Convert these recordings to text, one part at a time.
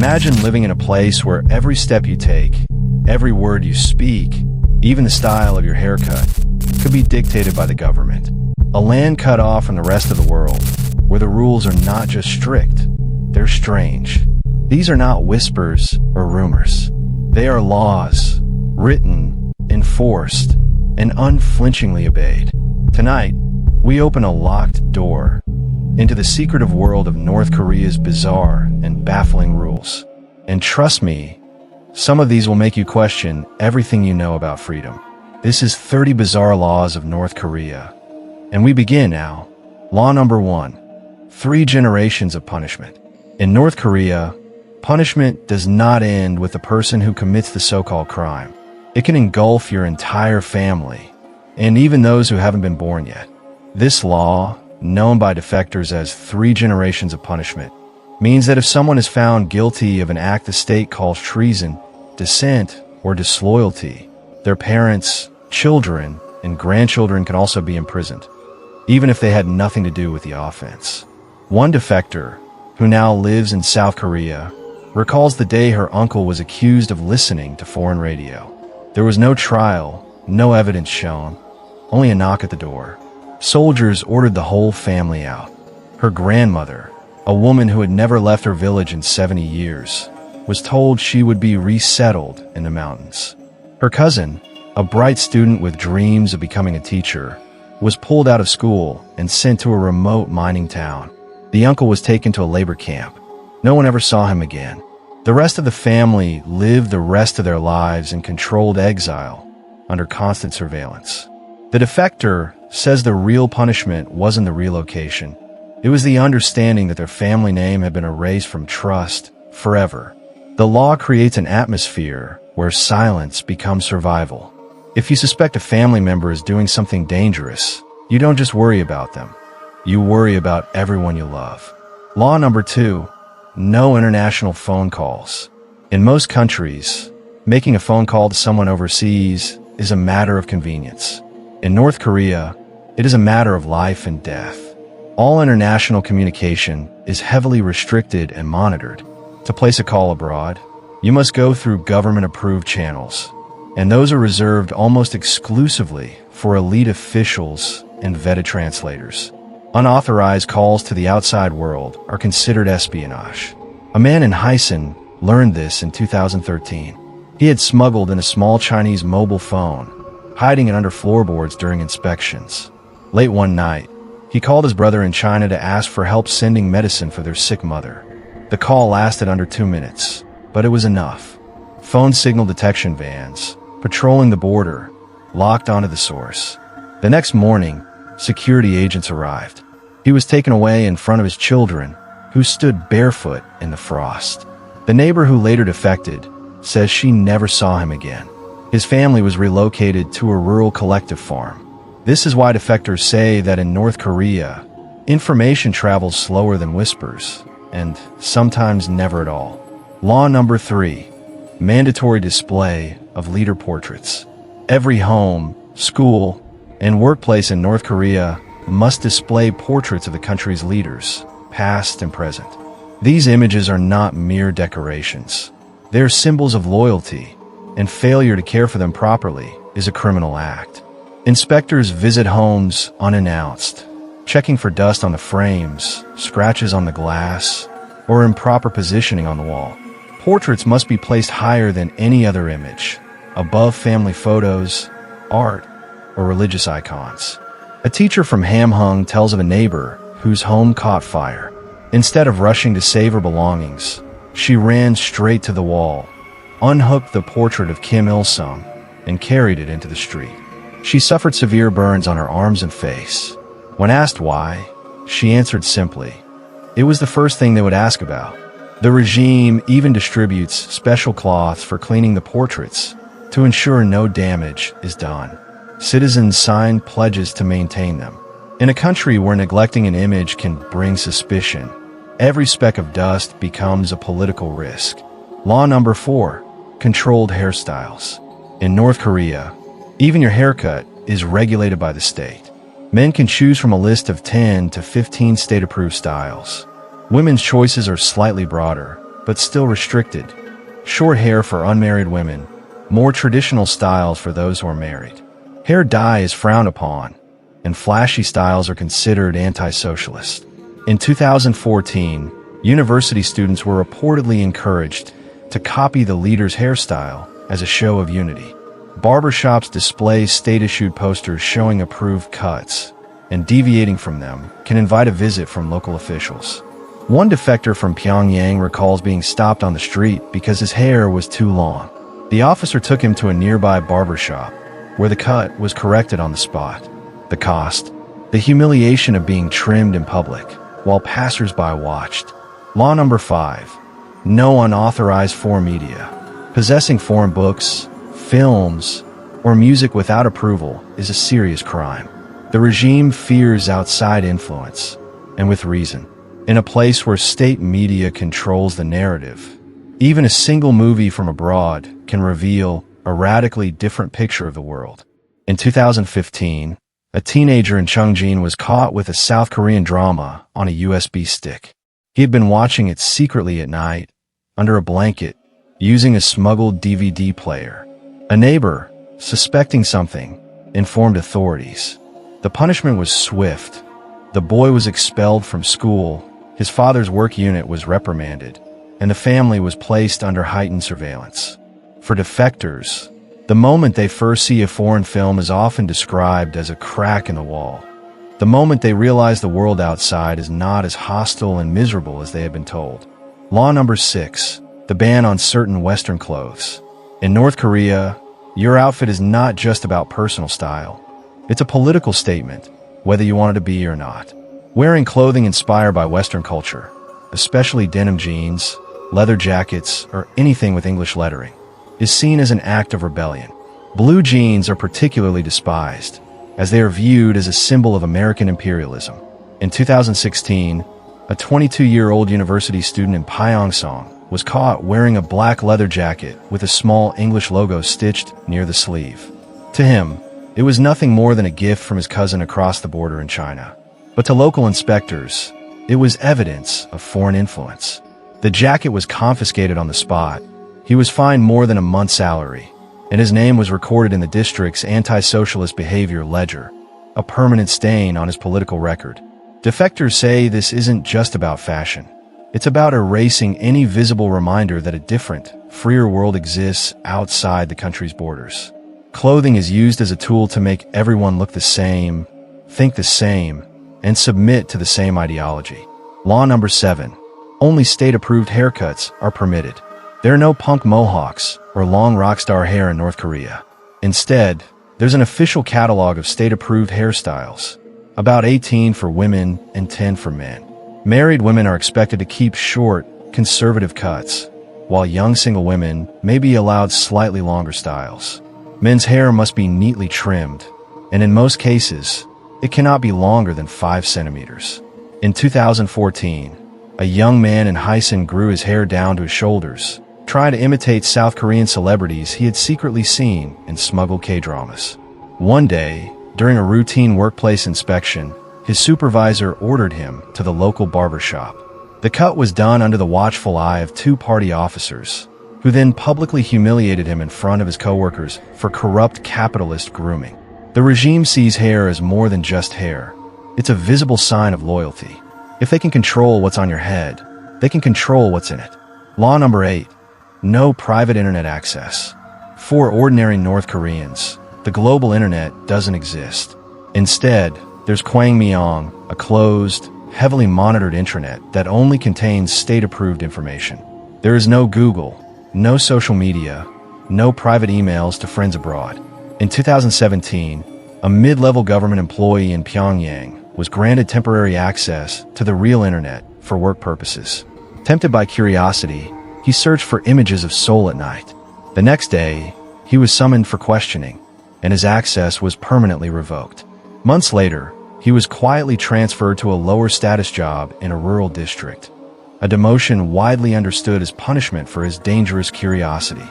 Imagine living in a place where every step you take, every word you speak, even the style of your haircut, could be dictated by the government. A land cut off from the rest of the world, where the rules are not just strict, they're strange. These are not whispers or rumors. They are laws, written, enforced, and unflinchingly obeyed. Tonight, we open a locked door into the secretive world of North Korea's bizarre and baffling rules. And trust me, some of these will make you question everything you know about freedom. This is 30 Bizarre Laws of North Korea. And we begin now. Law number 1. 3 generations of punishment. In North Korea, punishment does not end with the person who commits the so-called crime. It can engulf your entire family, and even those who haven't been born yet. This law, known by defectors as 3 generations of punishment, means that if someone is found guilty of an act the state calls treason, dissent, or disloyalty, their parents, children, and grandchildren can also be imprisoned, even if they had nothing to do with the offense. One defector, who now lives in South Korea, recalls the day her uncle was accused of listening to foreign radio. There was no trial, no evidence shown, only a knock at the door. Soldiers ordered the whole family out. Her grandmother, a woman who had never left her village in 70 years, was told she would be resettled in the mountains. Her cousin, a bright student with dreams of becoming a teacher, was pulled out of school and sent to a remote mining town. The uncle was taken to a labor camp. No one ever saw him again. The rest of the family lived the rest of their lives in controlled exile, under constant surveillance. The defector says the real punishment wasn't the relocation. It was the understanding that their family name had been erased from trust forever. The law creates an atmosphere where silence becomes survival. If you suspect a family member is doing something dangerous, you don't just worry about them. You worry about everyone you love. Law number 2. No international phone calls. In most countries, making a phone call to someone overseas is a matter of convenience. In North Korea, it is a matter of life and death. All international communication is heavily restricted and monitored. To place a call abroad, you must go through government-approved channels, and those are reserved almost exclusively for elite officials and vetted translators. Unauthorized calls to the outside world are considered espionage. A man in Hyson learned this in 2013. He had smuggled in a small Chinese mobile phone, hiding it under floorboards during inspections. Late one night, he called his brother in China to ask for help sending medicine for their sick mother. The call lasted under 2 minutes, but it was enough. Phone signal detection vans, patrolling the border, locked onto the source. The next morning, security agents arrived. He was taken away in front of his children, who stood barefoot in the frost. The neighbor who later defected says she never saw him again. His family was relocated to a rural collective farm. This is why defectors say that in North Korea, information travels slower than whispers, and sometimes never at all. Law number 3. Mandatory display of leader portraits. Every home, school, and workplace in North Korea must display portraits of the country's leaders, past and present. These images are not mere decorations. They're symbols of loyalty, and failure to care for them properly is a criminal act. Inspectors visit homes unannounced, checking for dust on the frames, scratches on the glass, or improper positioning on the wall. Portraits must be placed higher than any other image, above family photos, art, or religious icons. A teacher from Hamhung tells of a neighbor whose home caught fire. Instead of rushing to save her belongings, she ran straight to the wall, unhooked the portrait of Kim Il-sung, and carried it into the street. She suffered severe burns on her arms and face. When asked why, she answered simply, it was the first thing they would ask about. The regime even distributes special cloths for cleaning the portraits to ensure no damage is done. Citizens sign pledges to maintain them. In a country where neglecting an image can bring suspicion, every speck of dust becomes a political risk. Law number 4. Controlled hairstyles. In North Korea, even your haircut is regulated by the state. Men can choose from a list of 10 to 15 state-approved styles. Women's choices are slightly broader, but still restricted. Short hair for unmarried women, more traditional styles for those who are married. Hair dye is frowned upon, and flashy styles are considered anti-socialist. In 2014, university students were reportedly encouraged to copy the leader's hairstyle as a show of unity. Barbershops display state-issued posters showing approved cuts, and deviating from them can invite a visit from local officials. One defector from Pyongyang recalls being stopped on the street because his hair was too long. The officer took him to a nearby barbershop, where the cut was corrected on the spot. The cost? The humiliation of being trimmed in public, while passers-by watched. Law number 5. No unauthorized foreign media. Possessing foreign books, films, or music without approval is a serious crime. The regime fears outside influence, and with reason. In a place where state media controls the narrative, even a single movie from abroad can reveal a radically different picture of the world. In 2015, a teenager in Chongqing was caught with a South Korean drama on a USB stick. He had been watching it secretly at night, under a blanket, using a smuggled DVD player. A neighbor, suspecting something, informed authorities. The punishment was swift. The boy was expelled from school, his father's work unit was reprimanded, and the family was placed under heightened surveillance. For defectors, the moment they first see a foreign film is often described as a crack in the wall. The moment they realize the world outside is not as hostile and miserable as they have been told. Law number 6. The ban on certain Western clothes. In North Korea, your outfit is not just about personal style. It's a political statement, whether you want it to be or not. Wearing clothing inspired by Western culture, especially denim jeans, leather jackets, or anything with English lettering, is seen as an act of rebellion. Blue jeans are particularly despised, as they are viewed as a symbol of American imperialism. In 2016, a 22-year-old university student in Pyeongchang was caught wearing a black leather jacket with a small English logo stitched near the sleeve. To him, it was nothing more than a gift from his cousin across the border in China. But to local inspectors, it was evidence of foreign influence. The jacket was confiscated on the spot. He was fined more than a month's salary, and his name was recorded in the district's anti-socialist behavior ledger, a permanent stain on his political record. Defectors say this isn't just about fashion. It's about erasing any visible reminder that a different, freer world exists outside the country's borders. Clothing is used as a tool to make everyone look the same, think the same, and submit to the same ideology. Law number 7. Only state-approved haircuts are permitted. There are no punk mohawks or long rockstar hair in North Korea. Instead, there's an official catalog of state-approved hairstyles, about 18 for women and 10 for men. Married women are expected to keep short, conservative cuts, while young single women may be allowed slightly longer styles. Men's hair must be neatly trimmed, and in most cases, it cannot be longer than 5 centimeters. In 2014, a young man in Hysan grew his hair down to his shoulders, trying to imitate South Korean celebrities he had secretly seen in smuggled K-dramas. One day, during a routine workplace inspection, his supervisor ordered him to the local barbershop. The cut was done under the watchful eye of 2 party officers, who then publicly humiliated him in front of his coworkers for corrupt capitalist grooming. The regime sees hair as more than just hair. It's a visible sign of loyalty. If they can control what's on your head, they can control what's in it. Law number 8. No private internet access. For ordinary North Koreans, the global internet doesn't exist. Instead, there's Kwangmyong, a closed, heavily monitored intranet that only contains state-approved information. There is no Google, no social media, no private emails to friends abroad. In 2017, a mid-level government employee in Pyongyang was granted temporary access to the real internet for work purposes. Tempted by curiosity, he searched for images of Seoul at night. The next day, he was summoned for questioning, and his access was permanently revoked. Months later, he was quietly transferred to a lower status job in a rural district, a demotion widely understood as punishment for his dangerous curiosity.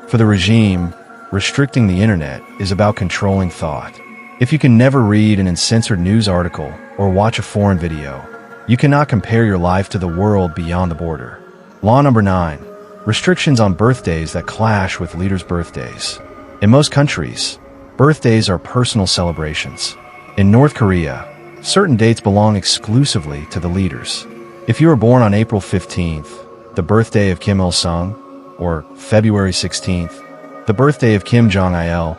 For the regime, restricting the internet is about controlling thought. If you can never read an uncensored news article or watch a foreign video, you cannot compare your life to the world beyond the border. Law number 9. Restrictions on birthdays that clash with leaders' birthdays. In most countries, birthdays are personal celebrations. In North Korea, certain dates belong exclusively to the leaders. If you were born on April 15th, the birthday of Kim Il-sung, or February 16th, the birthday of Kim Jong-il,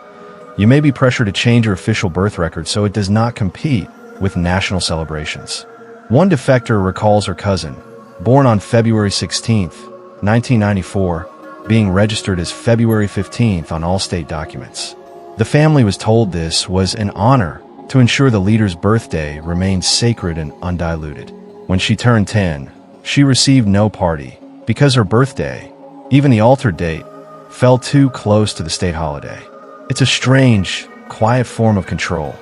you may be pressured to change your official birth record so it does not compete with national celebrations. One defector recalls her cousin, born on February 16th, 1994, being registered as February 15th on all state documents. The family was told this was an honor to ensure the leader's birthday remained sacred and undiluted. When she turned 10, she received no party because her birthday, even the altered date, fell too close to the state holiday. It's a strange, quiet form of control.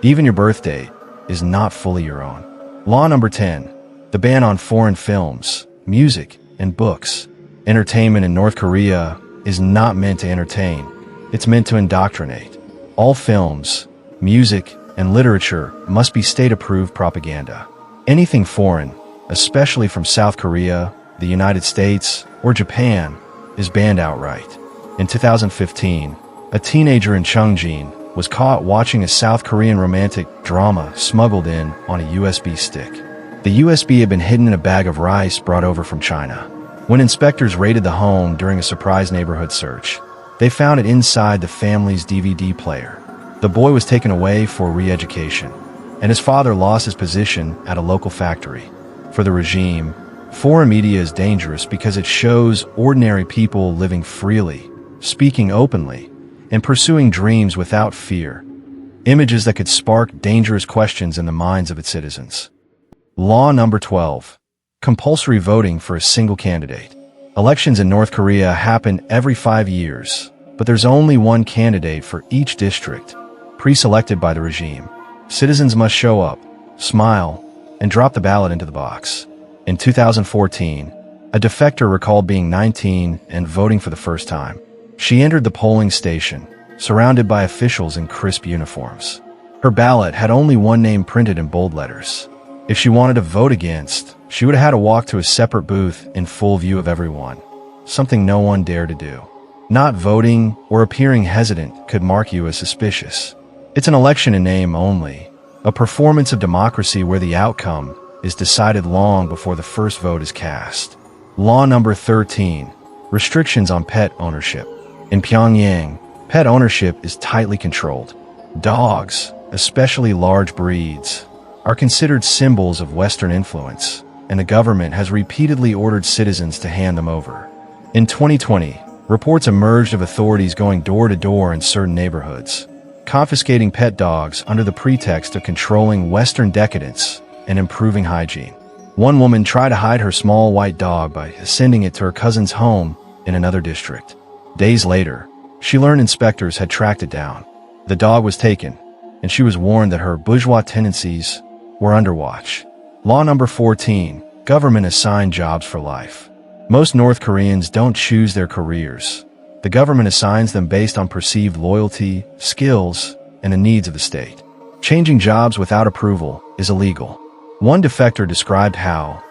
Even your birth date is not fully your own. Law number 10. The ban on foreign films, music, and books. Entertainment in North Korea is not meant to entertain. It's meant to indoctrinate. All films, music, and literature must be state-approved propaganda. Anything foreign, especially from South Korea, the United States, or Japan, is banned outright. In 2015, a teenager in Chongjin was caught watching a South Korean romantic drama smuggled in on a USB stick. The USB had been hidden in a bag of rice brought over from China. When inspectors raided the home during a surprise neighborhood search, they found it inside the family's DVD player. The boy was taken away for re-education, and his father lost his position at a local factory. For the regime, foreign media is dangerous because it shows ordinary people living freely, speaking openly, and pursuing dreams without fear, images that could spark dangerous questions in the minds of its citizens. Law number 12. Compulsory voting for a single candidate. Elections in North Korea happen every 5 years, but there's only one candidate for each district, pre-selected by the regime. Citizens must show up, smile, and drop the ballot into the box. In 2014, a defector recalled being 19 and voting for the first time. She entered the polling station, surrounded by officials in crisp uniforms. Her ballot had only one name printed in bold letters. If she wanted to vote against, she would have had to walk to a separate booth in full view of everyone, something no one dared to do. Not voting or appearing hesitant could mark you as suspicious. It's an election in name only, a performance of democracy where the outcome is decided long before the first vote is cast. Law number 13. Restrictions on pet ownership. In Pyongyang, pet ownership is tightly controlled. Dogs, especially large breeds, are considered symbols of Western influence, and the government has repeatedly ordered citizens to hand them over. In 2020, reports emerged of authorities going door to door in certain neighborhoods, confiscating pet dogs under the pretext of controlling Western decadence and improving hygiene. One woman tried to hide her small white dog by sending it to her cousin's home in another district. Days later, she learned inspectors had tracked it down. The dog was taken, and she was warned that her bourgeois tendencies were under watch. Law number 14. Government assigned jobs for life. Most North Koreans don't choose their careers. The government assigns them based on perceived loyalty, skills, and the needs of the state. Changing jobs without approval is illegal. One defector described how,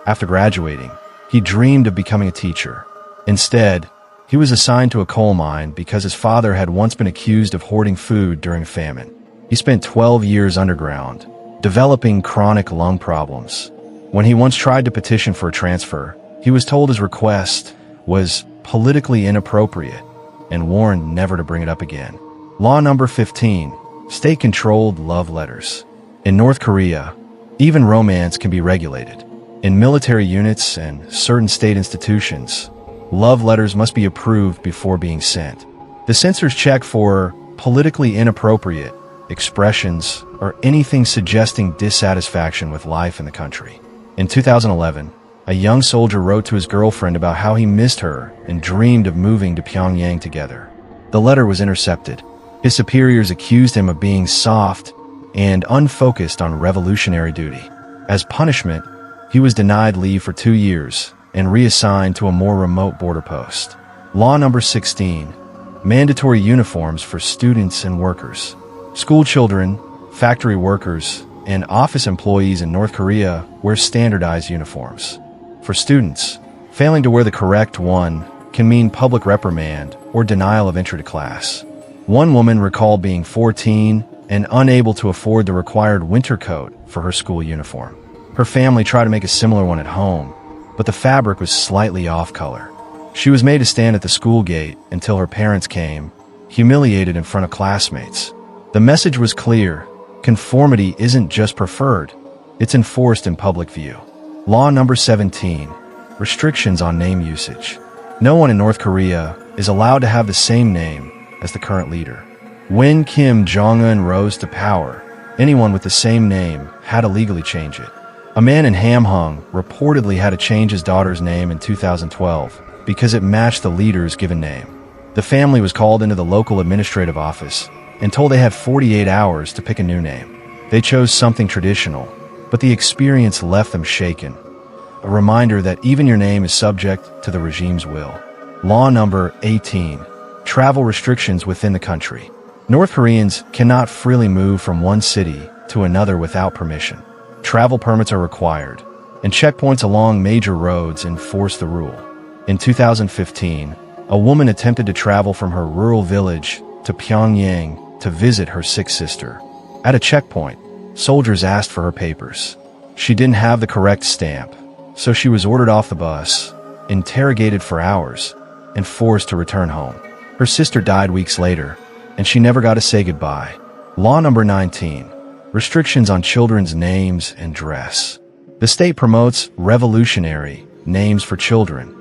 after graduating, he dreamed of becoming a teacher. Instead, he was assigned to a coal mine because his father had once been accused of hoarding food during a famine. He spent 12 years underground, developing chronic lung problems. When he once tried to petition for a transfer, he was told his request was politically inappropriate and warned never to bring it up again. Law number 15. State-controlled love letters. In North Korea, even romance can be regulated. In military units and certain state institutions, love letters must be approved before being sent. The censors check for politically inappropriate expressions or anything suggesting dissatisfaction with life in the country. In 2011, a young soldier wrote to his girlfriend about how he missed her and dreamed of moving to Pyongyang together. The letter was intercepted. His superiors accused him of being soft and unfocused on revolutionary duty. As punishment, he was denied leave for 2 years and reassigned to a more remote border post. Law number 16. Mandatory uniforms for students and workers. School children, factory workers, and office employees in North Korea wear standardized uniforms. For students, Failing to wear the correct one can mean public reprimand or denial of entry to class. One woman recalled being 14 and unable to afford the required winter coat for her school uniform. Her family tried to make a similar one at home, but the fabric was slightly off color. She was made to stand at the school gate until her parents came, humiliated in front of classmates. The message was clear: conformity isn't just preferred, it's enforced in public view. Law number 17. Restrictions on name usage. No one in North Korea is allowed to have the same name as the current leader. When Jong rose to power, anyone with the same name had to legally change it. A man in Hamhung reportedly had to change his daughter's name in 2012 because it matched the leader's given name. The family was called into the local administrative office and told they had 48 hours to pick a new name. They chose something traditional, but the experience left them shaken. A reminder that even your name is subject to the regime's will. Law number 18. Travel restrictions within the country. North Koreans cannot freely move from one city to another without permission. Travel permits are required, and checkpoints along major roads enforce the rule. In 2015, a woman attempted to travel from her rural village to Pyongyang to visit her sick sister. At a checkpoint, soldiers asked for her papers. She didn't have the correct stamp, so she was ordered off the bus, interrogated for hours, and forced to return home. Her sister died weeks later, and she never got to say goodbye. Law number 19. Restrictions on children's names and dress. The state promotes revolutionary names for children,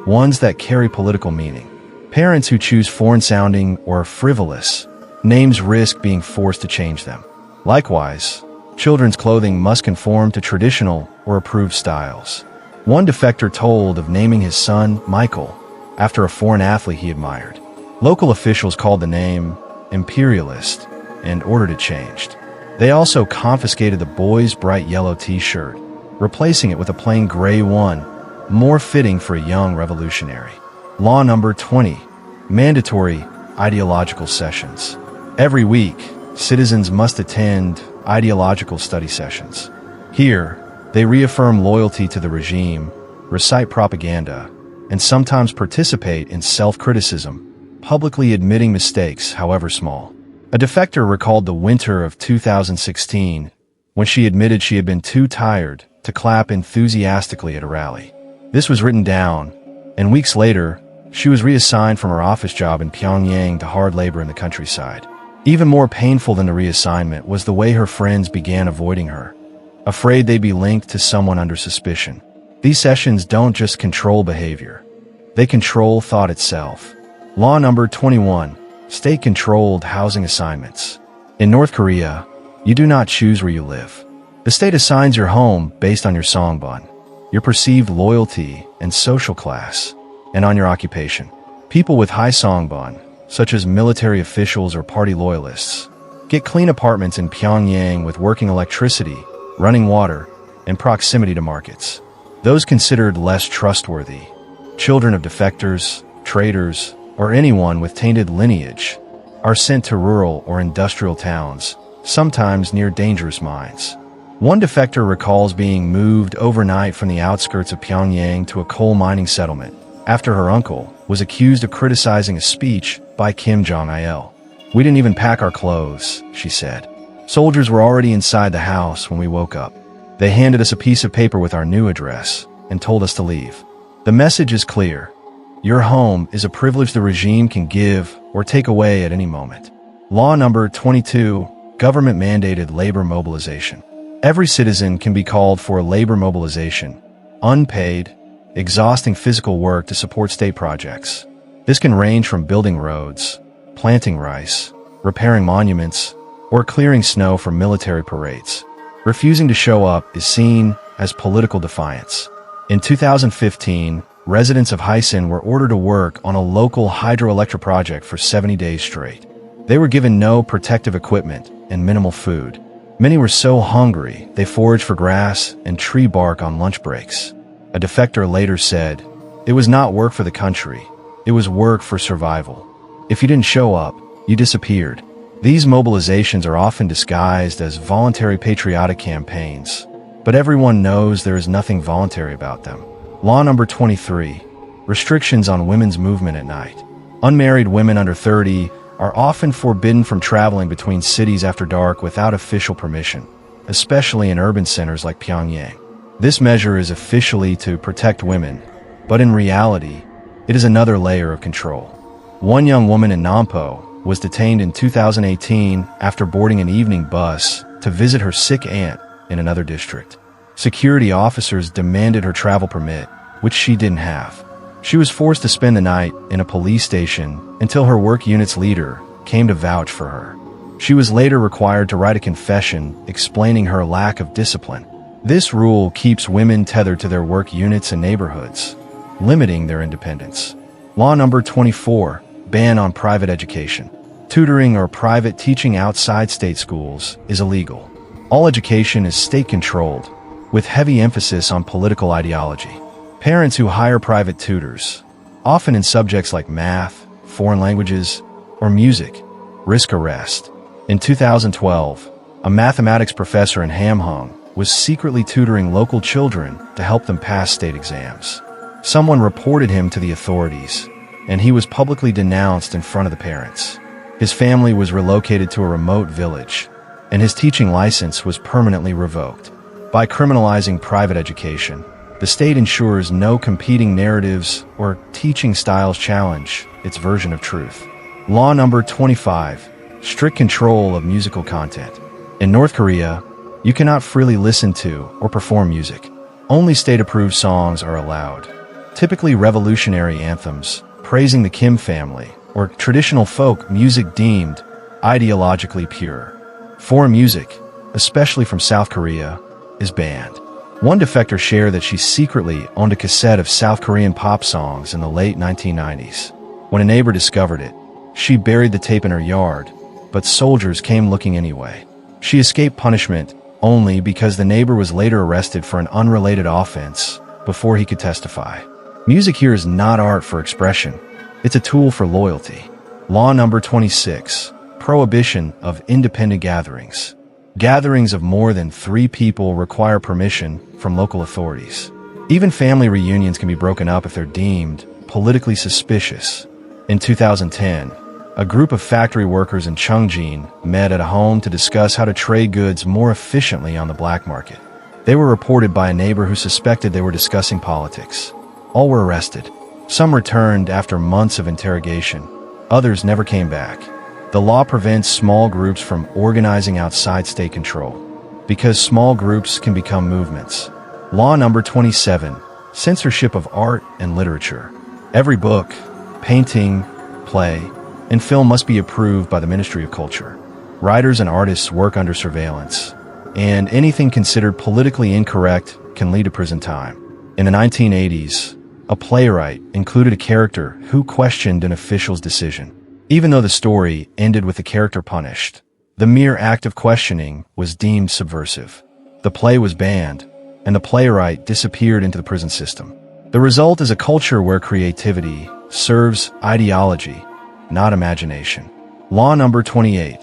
ones that carry political meaning. Parents who choose foreign-sounding or frivolous names risk being forced to change them. Likewise, children's clothing must conform to traditional or approved styles. One defector told of naming his son Michael after a foreign athlete he admired. Local officials called the name imperialist and ordered it changed. They also confiscated the boy's bright yellow t-shirt, replacing it with a plain gray one, more fitting for a young revolutionary. Law number 20. Mandatory ideological sessions. Every week, citizens must attend ideological study sessions. Here, they reaffirm loyalty to the regime, recite propaganda, and sometimes participate in self-criticism, publicly admitting mistakes, however small. A defector recalled the winter of 2016 when she admitted she had been too tired to clap enthusiastically at a rally. This was written down, and weeks later, she was reassigned from her office job in Pyongyang to hard labor in the countryside. Even more painful than the reassignment was the way her friends began avoiding her, afraid they'd be linked to someone under suspicion. These sessions don't just control behavior, they control thought itself. Law number 21. State-controlled housing assignments. In North Korea, you do not choose where you live. The state assigns your home based on your songbun, your perceived loyalty and social class, and on your occupation. People with high songbun, such as military officials or party loyalists, get clean apartments in Pyongyang with working electricity, running water, and proximity to markets. Those considered less trustworthy, children of defectors, traitors, or anyone with tainted lineage, are sent to rural or industrial towns, sometimes near dangerous mines. One defector recalls being moved overnight from the outskirts of Pyongyang to a coal mining settlement after her uncle was accused of criticizing a speech by Kim Jong-il. "We didn't even pack our clothes," she said. "Soldiers were already inside the house when we woke up. They handed us a piece of paper with our new address and told us to leave." The message is clear. Your home is a privilege the regime can give or take away at any moment. Law number 22. Government-mandated labor mobilization. Every citizen can be called for a labor mobilization, unpaid, exhausting physical work to support state projects. This can range from building roads, planting rice, repairing monuments, or clearing snow for military parades. Refusing to show up is seen as political defiance. In 2015, residents of Hysan were ordered to work on a local hydroelectric project for 70 days straight. They were given no protective equipment and minimal food. Many were so hungry they foraged for grass and tree bark on lunch breaks. A defector later said, "It was not work for the country, it was work for survival. If you didn't show up, you disappeared." These mobilizations are often disguised as voluntary patriotic campaigns, but everyone knows there is nothing voluntary about them. Law number 23. Restrictions on women's movement at night. Unmarried women under 30 are often forbidden from traveling between cities after dark without official permission, especially in urban centers like Pyongyang. This measure is officially to protect women, but in reality, it is another layer of control. One young woman in Nampo was detained in 2018 after boarding an evening bus to visit her sick aunt in another district. Security officers demanded her travel permit, which she didn't have. She was forced to spend the night in a police station until her work unit's leader came to vouch for her. She was later required to write a confession explaining her lack of discipline. This rule keeps women tethered to their work units and neighborhoods, limiting their independence. Law number 24. Ban on private education. Tutoring or private teaching outside state schools is illegal. All education is state-controlled, with heavy emphasis on political ideology. Parents who hire private tutors, often in subjects like math, foreign languages, or music, risk arrest. In 2012, a mathematics professor in Hamhung was secretly tutoring local children to help them pass state exams. Someone reported him to the authorities, and he was publicly denounced in front of the parents. His family was relocated to a remote village, and his teaching license was permanently revoked. By criminalizing private education, the state ensures no competing narratives or teaching styles challenge its version of truth. Law number 25. Strict control of musical content. In North Korea, you cannot freely listen to or perform music. Only state-approved songs are allowed. Typically revolutionary anthems, praising the Kim family, or traditional folk music deemed ideologically pure. Foreign music, especially from South Korea, is banned. One defector shared that she secretly owned a cassette of South Korean pop songs in the late 1990s. When a neighbor discovered it, she buried the tape in her yard, but soldiers came looking anyway. She escaped punishment only because the neighbor was later arrested for an unrelated offense before he could testify. Music here is not art for expression. It's a tool for loyalty. Law number 26. Prohibition of independent gatherings. Gatherings of more than 3 people require permission from local authorities. Even family reunions can be broken up if they're deemed politically suspicious. In 2010, a group of factory workers in Chongjin met at a home to discuss how to trade goods more efficiently on the black market. They were reported by a neighbor who suspected they were discussing politics. All were arrested. Some returned after months of interrogation. Others never came back. The law prevents small groups from organizing outside state control, because small groups can become movements. Law number 27. Censorship of art and literature. Every book, painting, play, and film must be approved by the Ministry of Culture. Writers and artists work under surveillance, and anything considered politically incorrect can lead to prison time. In the 1980s, a playwright included a character who questioned an official's decision. Even though the story ended with the character punished, the mere act of questioning was deemed subversive. The play was banned, and the playwright disappeared into the prison system. The result is a culture where creativity serves ideology, not imagination. Law number 28.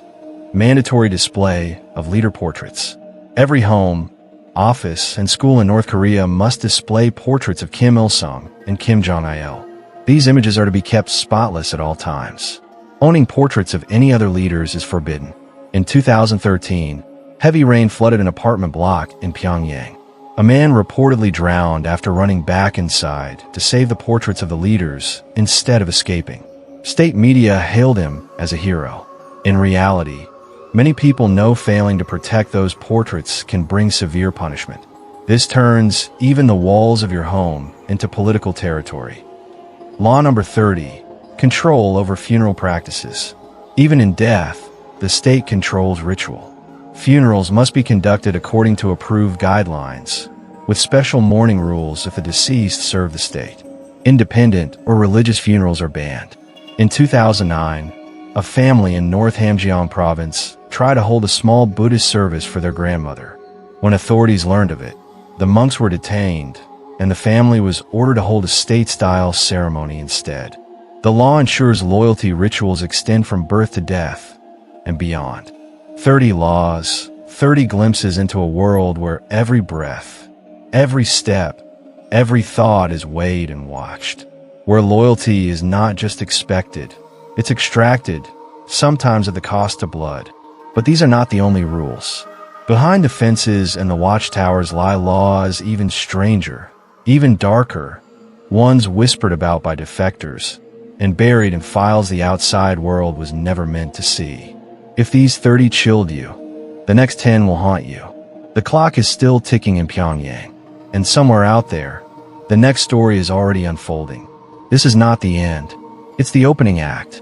Mandatory display of leader portraits. Every home, office, and school in North Korea must display portraits of Kim Il-sung and Kim Jong-il. These images are to be kept spotless at all times. Owning portraits of any other leaders is forbidden. In 2013, heavy rain flooded an apartment block in Pyongyang. A man reportedly drowned after running back inside to save the portraits of the leaders instead of escaping. State media hailed him as a hero. In reality, many people know failing to protect those portraits can bring severe punishment. This turns even the walls of your home into political territory. Law number 30. Control over funeral practices. Even in death, the state controls ritual. Funerals must be conducted according to approved guidelines, with special mourning rules if the deceased served the state. Independent or religious funerals are banned. In 2009, a family in North Hamgyong province tried to hold a small Buddhist service for their grandmother. When authorities learned of it, the monks were detained, and the family was ordered to hold a state-style ceremony instead. The law ensures loyalty rituals extend from birth to death and beyond. 30 laws, 30 glimpses into a world where every breath, every step, Every thought is weighed and watched. Where loyalty is not just expected, it's extracted, sometimes at the cost of blood. But these are not the only rules. Behind the fences and the watchtowers lie laws even stranger, even darker, ones whispered about by defectors, and buried in files the outside world was never meant to see. If these 30 chilled you, the next 10 will haunt you. The clock is still ticking in Pyongyang, and somewhere out there, the next story is already unfolding. This is not the end. It's the opening act.